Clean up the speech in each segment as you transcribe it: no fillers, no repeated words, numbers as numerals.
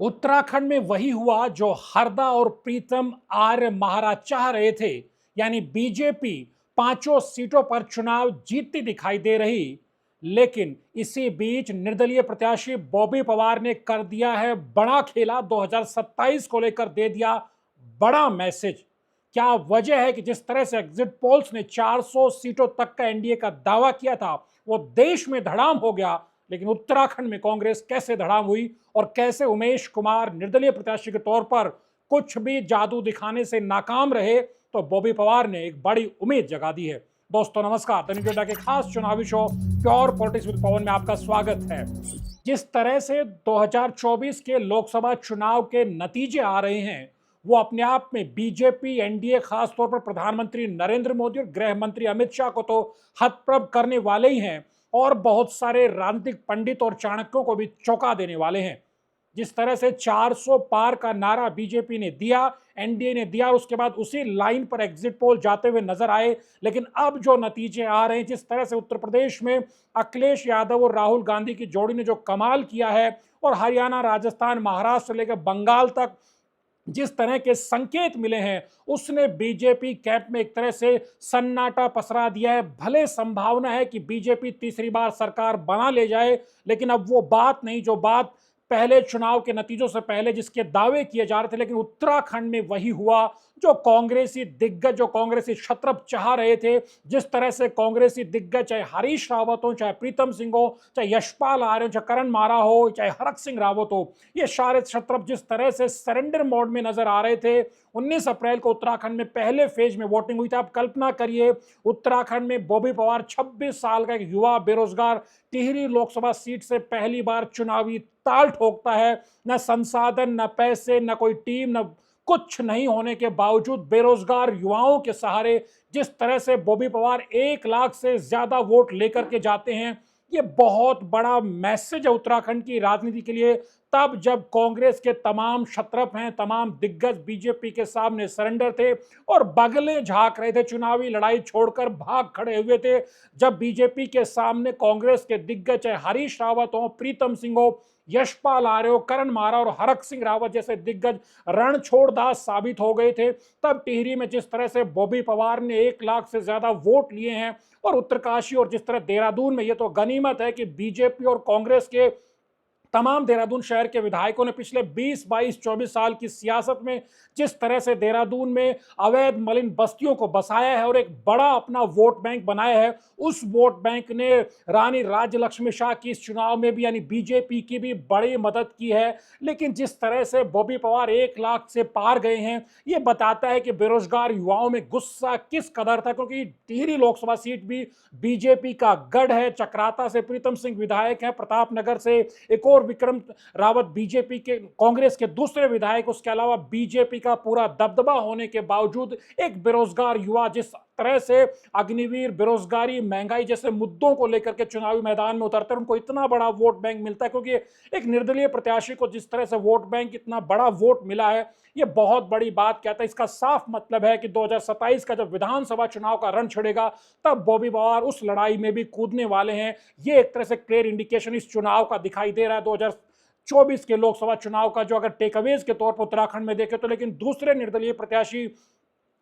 उत्तराखंड में वही हुआ जो हरदा और प्रीतम आर्य महाराज चाह रहे थे, यानी बीजेपी पांचों सीटों पर चुनाव जीतती दिखाई दे रही। लेकिन इसी बीच निर्दलीय प्रत्याशी बॉबी पवार ने कर दिया है बड़ा खेला। 2027 को लेकर दे दिया बड़ा मैसेज। क्या वजह है कि जिस तरह से एग्जिट पोल्स ने 400 सीटों तक का एनडीए का दावा किया था, वो देश में धड़ाम हो गया। लेकिन उत्तराखंड में कांग्रेस कैसे धड़ाम हुई और कैसे उमेश कुमार निर्दलीय प्रत्याशी के तौर पर कुछ भी जादू दिखाने से नाकाम रहे, तो बॉबी पवार ने एक बड़ी उम्मीद जगा दी है। दोस्तों नमस्कार, दैनिक सवेरा के खास चुनावी शो प्योर पॉलिटिक्स विद पवन में आपका स्वागत है। जिस तरह से 2024 के लोकसभा चुनाव के नतीजे आ रहे हैं, वो अपने आप में बीजेपी एनडीए, खासतौर पर प्रधानमंत्री नरेंद्र मोदी और गृह मंत्री अमित शाह को तो हतप्रभ करने वाले ही हैं, और बहुत सारे राजनीतिक पंडित और चाणक्यों को भी चौंका देने वाले हैं। जिस तरह से 400 पार का नारा बीजेपी ने दिया, एनडीए ने दिया, उसके बाद उसी लाइन पर एग्जिट पोल जाते हुए नजर आए। लेकिन अब जो नतीजे आ रहे हैं, जिस तरह से उत्तर प्रदेश में अखिलेश यादव और राहुल गांधी की जोड़ी ने जो कमाल किया है, और हरियाणा, राजस्थान, महाराष्ट्र लेकर बंगाल तक जिस तरह के संकेत मिले हैं, उसने बीजेपी कैंप में एक तरह से सन्नाटा पसरा दिया है। भले संभावना है कि बीजेपी तीसरी बार सरकार बना ले जाए, लेकिन अब वो बात नहीं जो बात पहले चुनाव के नतीजों से पहले जिसके दावे किए जा रहे थे। लेकिन उत्तराखंड में वही हुआ जो कांग्रेसी दिग्गज, जो कांग्रेसी क्षत्रप चाह रहे थे। जिस तरह से कांग्रेसी दिग्गज, चाहे हरीश रावत हो, चाहे प्रीतम सिंह हो, चाहे यशपाल आर्य हो, चाहे करण मारा हो, चाहे हरक सिंह रावत हो, ये सारे क्षत्रप जिस तरह से सरेंडर मोड में नजर आ रहे थे। 19 अप्रैल को उत्तराखंड में पहले फेज में वोटिंग हुई थी। आप कल्पना करिए, उत्तराखंड में बॉबी पवार 26 साल का एक युवा बेरोजगार टिहरी लोकसभा सीट से पहली बार चुनावी ताल ठोकता है। न संसाधन, न पैसे, न कोई टीम, न कुछ नहीं होने के बावजूद बेरोजगार युवाओं के सहारे जिस तरह से बॉबी पवार 1 लाख से ज्यादा वोट लेकर के जाते हैं, ये बहुत बड़ा मैसेज है उत्तराखंड की राजनीति के लिए। तब जब कांग्रेस के तमाम क्षत्रप हैं, तमाम दिग्गज बीजेपी के सामने सरेंडर थे और बगले झांक रहे थे, चुनावी लड़ाई छोड़कर भाग खड़े हुए थे। जब बीजेपी के सामने कांग्रेस के दिग्गज, चाहे हरीश रावत हो, प्रीतम सिंह हो, यशपाल आर्य हो, करण मारा और हरक सिंह रावत जैसे दिग्गज रणछोड़दास साबित हो गए थे, तब टिहरी में जिस तरह से बॉबी पवार ने 1 लाख से ज्यादा वोट लिए हैं, और उत्तरकाशी और जिस तरह देहरादून में, ये तो गनीमत है कि बीजेपी और कांग्रेस के तमाम देहरादून शहर के विधायकों ने पिछले 20, 22, 24 साल की सियासत में जिस तरह से देहरादून में अवैध मलिन बस्तियों को बसाया है और एक बड़ा अपना वोट बैंक बनाया है, उस वोट बैंक ने रानी राज्यलक्ष्मी शाह की इस चुनाव में भी, यानी बीजेपी की भी बड़ी मदद की है। लेकिन जिस तरह से बॉबी पवार 1 लाख से पार गए हैं, ये बताता है कि बेरोजगार युवाओं में गुस्सा किस कदर था, क्योंकि टिहरी लोकसभा सीट भी बीजेपी का गढ़ है। चक्राता से प्रीतम सिंह विधायक है, प्रतापनगर से एक और विक्रम रावत बीजेपी के, कांग्रेस के दूसरे विधायक। उसके अलावा बीजेपी का पूरा दबदबा होने के बावजूद एक बेरोजगार युवा जिस तरह से अग्निवीर, बेरोजगारी, महंगाई जैसे मुद्दों को लेकर के चुनावी मैदान में उतरते हैं, उनको इतना बड़ा वोट बैंक मिलता है। क्योंकि एक निर्दलीय प्रत्याशी को जिस तरह से वोट बैंक, इतना बड़ा वोट मिला है, ये बहुत बड़ी बात कहता है। इसका साफ मतलब है कि 2027 का जब विधानसभा चुनाव का रण छिड़ेगा, तब बॉबी पवार उस लड़ाई में भी कूदने वाले हैं। ये एक तरह से क्लियर इंडिकेशन इस चुनाव का दिखाई दे रहा है 2024 के लोकसभा चुनाव का, जो अगर टेकअवेज के तौर पर उत्तराखंड में देखें तो। लेकिन दूसरे निर्दलीय प्रत्याशी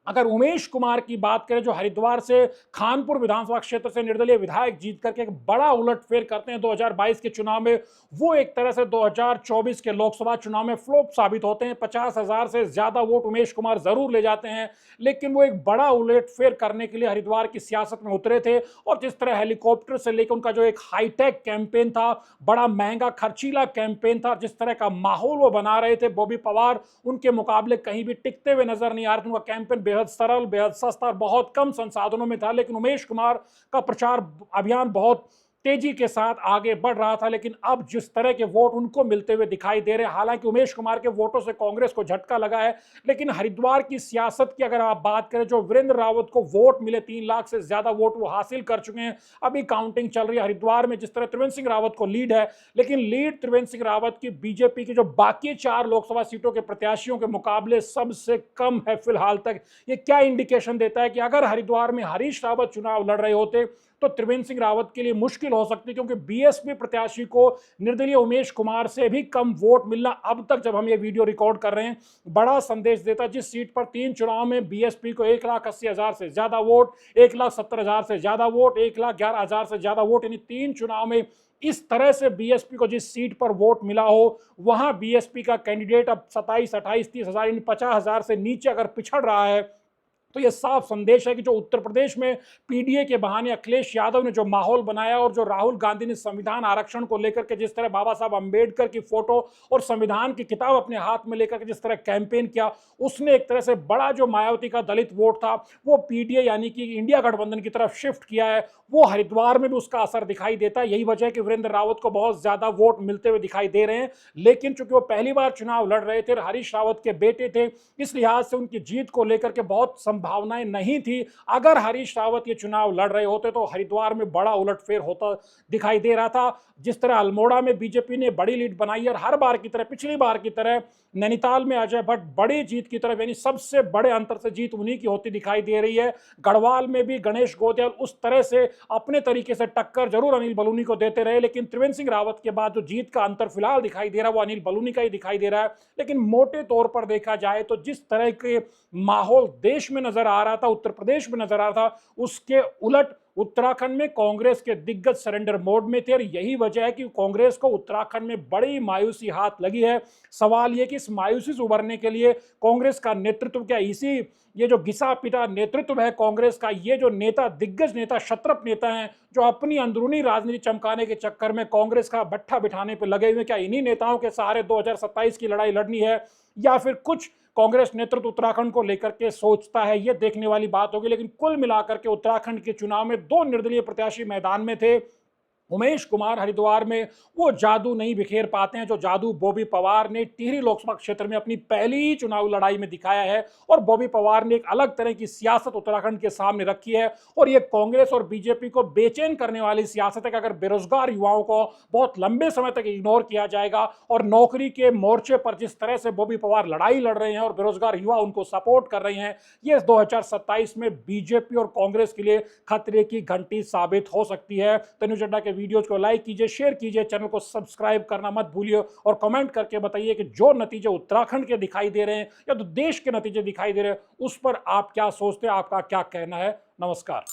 अगर उमेश कुमार की बात करें, जो हरिद्वार से खानपुर विधानसभा क्षेत्र से निर्दलीय विधायक जीत करके एक बड़ा उलटफेर करते हैं 2022 के चुनाव में, वो एक तरह से 2024 के लोकसभा चुनाव में फ्लॉप साबित होते हैं। 50,000 से ज्यादा वोट उमेश कुमार जरूर ले जाते हैं, लेकिन वो एक बड़ा उलटफेर करने के लिए हरिद्वार की सियासत में उतरे थे। और जिस तरह हेलीकॉप्टर से लेकर उनका जो एक हाईटेक कैंपेन था, बड़ा महंगा खर्चीला कैंपेन था, जिस तरह का माहौल वो बना रहे थे, बॉबी पवार उनके मुकाबले कहीं भी टिकते हुए नजर नहीं आ रहे थे। उनका कैंपेन बेहद सरल, बेहद सस्ता और बहुत कम संसाधनों में था। लेकिन उमेश कुमार का प्रचार अभियान बहुत तेजी के साथ आगे बढ़ रहा था। लेकिन अब जिस तरह के वोट उनको मिलते हुए दिखाई दे रहे हैं, हालांकि उमेश कुमार के वोटों से कांग्रेस को झटका लगा है, लेकिन हरिद्वार की सियासत की अगर आप बात करें, जो वीरेंद्र रावत को वोट मिले, 3 लाख से ज्यादा वोट वो हासिल कर चुके हैं। अभी काउंटिंग चल रही है हरिद्वार में। जिस तरह त्रिवेंद्र सिंह रावत को लीड है, लेकिन लीड त्रिवेंद्र सिंह रावत की बीजेपी की जो बाकी 4 लोकसभा सीटों के प्रत्याशियों के मुकाबले सबसे कम है फिलहाल तक। ये क्या इंडिकेशन देता है कि अगर हरिद्वार में हरीश रावत चुनाव लड़ रहे होते, तो त्रिवेंद्र सिंह रावत के लिए मुश्किल हो सकती है, क्योंकि बीएसपी प्रत्याशी को निर्दलीय उमेश कुमार से भी कम वोट मिलना अब तक, जब हम ये वीडियो रिकॉर्ड कर रहे हैं, बड़ा संदेश देता है। जिस सीट पर 3 चुनाव में बीएसपी को 1,80,000 से ज्यादा वोट, 1,70,000 से ज्यादा वोट, 1,11,000 से ज्यादा वोट, यानी 3 चुनाव में इस तरह से बीएसपी को जिस सीट पर वोट मिला हो, वहां बीएसपी का कैंडिडेट अब 27, 28, 30,000 यानी 50,000 से नीचे अगर पिछड़ रहा है, तो यह साफ संदेश है कि जो उत्तर प्रदेश में पीडीए के बहाने अखिलेश यादव ने जो माहौल बनाया और जो राहुल गांधी ने संविधान आरक्षण को लेकर के जिस तरह बाबा साहब अंबेडकर की फोटो और संविधान की किताब अपने हाथ में लेकर के जिस तरह कैंपेन किया, उसने एक तरह से बड़ा जो मायावती का दलित वोट था वो पीडीए यानी कि इंडिया गठबंधन की तरफ शिफ्ट किया है। वो हरिद्वार में भी उसका असर दिखाई देता है। यही वजह है कि वीरेंद्र रावत को बहुत ज्यादा वोट मिलते हुए दिखाई दे रहे हैं। लेकिन चूंकि वो पहली बार चुनाव लड़ रहे थे, हरीश रावत के बेटे थे, इस लिहाज से उनकी जीत को लेकर के बहुत संभावनाएं नहीं थी। अगर हरीश रावत ये चुनाव लड़ रहे होते तो हरिद्वार में बड़ा उलटफेर होता दिखाई दे रहा था। जिस तरह अल्मोड़ा में बीजेपी ने बड़ी लीड बनाई और हर बार की तरह, पिछली बार की तरह नैनीताल में अजय भट्ट बड़ी जीत की तरफ, यानी सबसे बड़े अंतर से जीत उन्हीं की होती दिखाई दे रही है। गढ़वाल में भी गणेश गोयल उस तरह से अपने तरीके से टक्कर जरूर अनिल बलूनी को देते रहे, लेकिन त्रिवेंद्र सिंह रावत के बाद जो जीत का अंतर फिलहाल दिखाई दे रहा है वो अनिल बलूनी का ही दिखाई दे रहा है। लेकिन मोटे तौर पर देखा जाए तो जिस तरह के माहौल देश में नजर आ रहा था, उत्तर प्रदेश में नजर आ रहा था, उसके उलट उत्तराखंड में कांग्रेस के दिग्गज सरेंडर मोड में थे। और यही वजह है कि कांग्रेस को उत्तराखंड में बड़ी मायूसी हाथ लगी है। सवाल यह कि इस मायूसी से उबरने के लिए कांग्रेस का नेतृत्व क्या, इसी ये जो घिसा पिटा नेतृत्व है कांग्रेस का, ये जो नेता, दिग्गज नेता, क्षत्रप नेता हैं जो अपनी अंदरूनी राजनीति चमकाने के चक्कर में कांग्रेस का भट्ठा बिठाने पर लगे हुए, क्या इन्हीं नेताओं के सहारे 2027 की लड़ाई लड़नी है, या फिर कुछ कांग्रेस नेतृत्व उत्तराखंड को लेकर के सोचता है, यह देखने वाली बात होगी। लेकिन कुल मिलाकर के उत्तराखंड के चुनाव में 2 निर्दलीय प्रत्याशी मैदान में थे। उमेश कुमार हरिद्वार में वो जादू नहीं बिखेर पाते हैं जो जादू बॉबी पवार ने टिहरी लोकसभा क्षेत्र में अपनी पहली ही चुनाव लड़ाई में दिखाया है। और बॉबी पवार ने एक अलग तरह की सियासत उत्तराखंड के सामने रखी है, और ये कांग्रेस और बीजेपी को बेचैन करने वाली सियासत है कि अगर बेरोजगार युवाओं को बहुत लंबे समय तक इग्नोर किया जाएगा और नौकरी के मोर्चे पर जिस तरह से बॉबी पवार लड़ाई लड़ रहे हैं और बेरोजगार युवा उनको सपोर्ट कर रहे हैं, ये 2027 में बीजेपी और कांग्रेस के लिए खतरे की घंटी साबित हो सकती है। तनु चड्ढा के वीडियोज को लाइक कीजिए, शेयर कीजिए, चैनल को सब्सक्राइब करना मत भूलिए, और कमेंट करके बताइए कि जो नतीजे उत्तराखंड के दिखाई दे रहे हैं या तो देश के नतीजे दिखाई दे रहे हैं, उस पर आप क्या सोचते हैं, आपका क्या कहना है। नमस्कार।